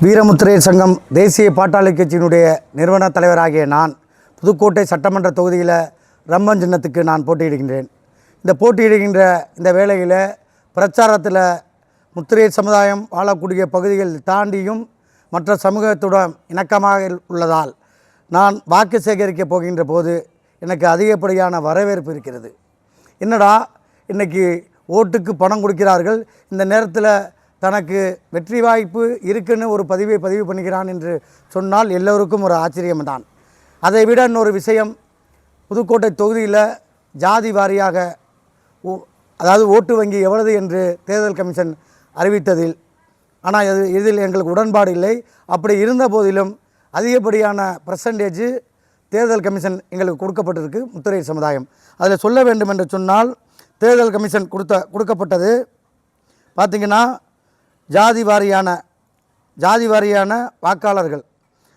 வீரமுத்திரையர் சங்கம் தேசிய பாட்டாளி கட்சியினுடைய நிறுவன தலைவராகிய நான் புதுக்கோட்டை சட்டமன்ற தொகுதியில் ரம்பம் சின்னத்துக்கு நான் போட்டியிடுகின்றேன். இந்த போட்டியிடுகின்ற இந்த வேளையில் பிரச்சாரத்தில் முத்திரையர் சமுதாயம் வாழக்கூடிய பகுதிகள் தாண்டியும் மற்ற சமூகத்துடன் இணக்கமாக உள்ளதால் நான் வாக்கு சேகரிக்கப் போகின்ற போது எனக்கு அதிகப்படியான வரவேற்பு இருக்கிறது. என்னடா இன்றைக்கி ஓட்டுக்கு பணம் கொடுக்கிறார்கள், இந்த நேரத்தில் தனக்கு வெற்றி வாய்ப்பு இருக்குன்னு ஒரு பதிவு பண்ணுகிறான் என்று சொன்னால் எல்லோருக்கும் ஒரு ஆச்சரியம்தான். அதை விட இன்னொரு விஷயம், புதுக்கோட்டை தொகுதியில் ஜாதி வாரியாக அதாவது ஓட்டு வங்கி எவ்வளவு என்று தேர்தல் கமிஷன் அறிவித்ததில், ஆனால் இதில் எங்களுக்கு உடன்பாடு இல்லை. அப்படி இருந்த போதிலும் அதிகப்படியான பர்சன்டேஜ் தேர்தல் கமிஷன் எங்களுக்கு கொடுக்கப்பட்டிருக்கு. முத்திரையர் சமுதாயம் அதில் சொல்ல வேண்டும் என்று சொன்னால், தேர்தல் கமிஷன் கொடுக்கப்பட்டது பார்த்திங்கன்னா ஜாதி வாரியான வாக்காளர்கள்.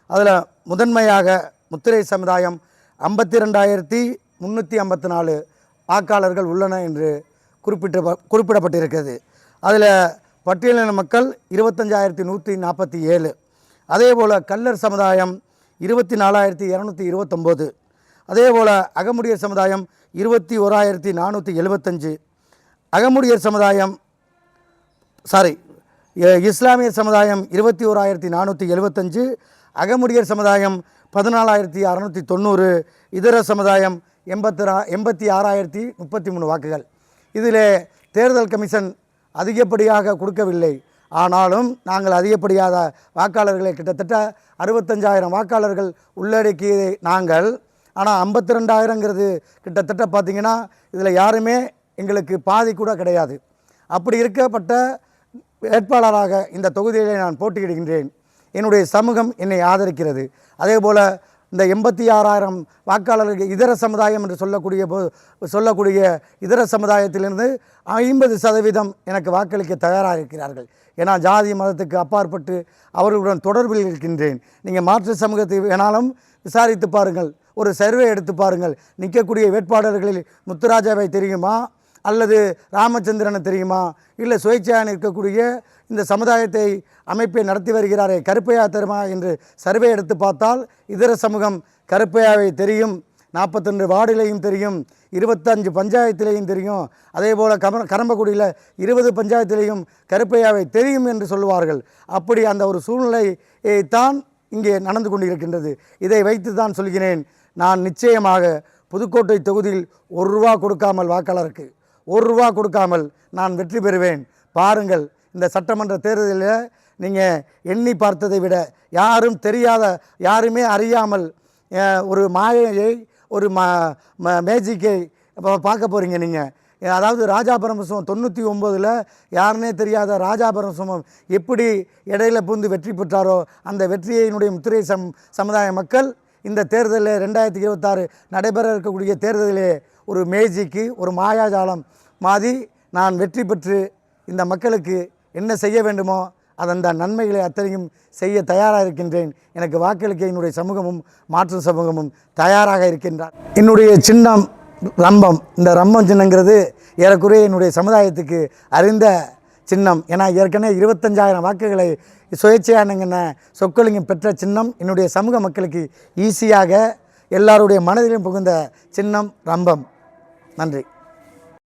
அதில் முதன்மையாக முத்திரையர் சமுதாயம் 52,354 வாக்காளர்கள் உள்ளன என்று குறிப்பிடப்பட்டிருக்கிறது. அதில் பட்டியலின மக்கள் 25,147. அதேபோல் கல்லர் சமுதாயம் 24,229. அதேபோல் அகமுடியர் சமுதாயம் 21,475. அகமுடியர் சமுதாயம் இஸ்லாமியர் சமுதாயம் 21,475. அகமுடியர் சமுதாயம் 14,690. இதர சமுதாயம் 86,033 வாக்குகள். இதில் தேர்தல் கமிஷன் அதிகப்படியாக கொடுக்கவில்லை. ஆனாலும் நாங்கள் அதிகப்படியாத வாக்காளர்களை கிட்டத்தட்ட 65,000 வாக்காளர்கள் உள்ளடக்கிய நாங்கள், ஆனால் 52,000ங்கிறது கிட்டத்தட்ட பார்த்திங்கன்னா இதில் யாருமே எங்களுக்கு பாதி கூட கிடையாது. அப்படி இருக்கப்பட்ட வேட்பாளராக இந்த தொகுதியிலே நான் போட்டியிடுகின்றேன். என்னுடைய சமூகம் என்னை ஆதரிக்கிறது. அதே போல் இந்த 86,000 வாக்காளர்கள் இதர சமுதாயம் என்று சொல்லக்கூடிய இதர சமுதாயத்திலிருந்து 50% எனக்கு வாக்களிக்க தயாராக இருக்கிறார்கள். ஏன்னா ஜாதி மதத்துக்கு அப்பாற்பட்டு அவர்களுடன் தொடர்பில் இருக்கின்றேன். நீங்கள் மாற்று சமூகத்தை வேணாலும் விசாரித்து பாருங்கள், ஒரு சர்வே எடுத்து பாருங்கள். நிற்கக்கூடிய வேட்பாளர்களில் முத்துராஜாவை தெரியுமா, அல்லது ராமச்சந்திரனை தெரியுமா, இல்லை சுயேட்சையாக இருக்கக்கூடிய இந்த சமுதாயத்தை அமைப்பை நடத்தி வருகிறாரே கருப்பையா தெரியுமா என்று சர்வே எடுத்து பார்த்தால் இதர சமூகம் கருப்பையாவை தெரியும், 42 வார்டிலையும் தெரியும், 25 பஞ்சாயத்திலையும் தெரியும். அதே போல் கரம்பக்குடியில் 20 பஞ்சாயத்திலையும் கருப்பையாவை தெரியும் என்று சொல்லுவார்கள். அப்படி அந்த ஒரு சூழ்நிலையை தான் இங்கே நடந்து கொண்டிருக்கின்றது. இதை வைத்து தான் சொல்கிறேன், நான் நிச்சயமாக புதுக்கோட்டை தொகுதியில் ₹1 கொடுக்காமல் வாக்காளருக்கு ₹1 கொடுக்காமல் நான் வெற்றி பெறுவேன். பாருங்கள், இந்த சட்டமன்ற தேர்தலில் நீங்கள் எண்ணி பார்த்ததை விட யாரும் தெரியாத, யாருமே அறியாமல் ஒரு மாயையை, ஒரு மேஜிக்கை பார்க்க போகிறீங்க நீங்கள். அதாவது ராஜா பரமசிவம் 99ல் யாருன்னே தெரியாத ராஜா பரமசிவம் எப்படி இடையில பூந்து வெற்றி பெற்றாரோ, அந்த வெற்றியினுடைய முத்திரையர் சமுதாய மக்கள் இந்த தேர்தலில் 2026 நடைபெற இருக்கக்கூடிய தேர்தலிலே ஒரு மேஜிக்கு, ஒரு மாயாஜாலம் மாதிரி நான் வெற்றி பெற்று இந்த மக்களுக்கு என்ன செய்ய வேண்டுமோ அந்த நன்மைகளை அத்தனையும் செய்ய தயாராக இருக்கின்றேன். எனக்கு வாக்களிக்க என்னுடைய சமூகமும் மாற்று சமூகமும் தயாராக இருக்கின்றார். என்னுடைய சின்னம் ரம்பம். இந்த ரம்பம் சின்னங்கிறது ஏறக்குறைய என்னுடைய சமுதாயத்துக்கு அறிந்த சின்னம். ஏன்னா ஏற்கனவே 25,000 வாக்குகளை சுயேட்சையானங்கன்னு சொக்கலிங்கம் பெற்ற சின்னம் என்னுடைய சமூக மக்களுக்கு ஈஸியாக எல்லாருடைய மனதிலும் புகுந்த சின்னம் ரம்பம். நன்றி.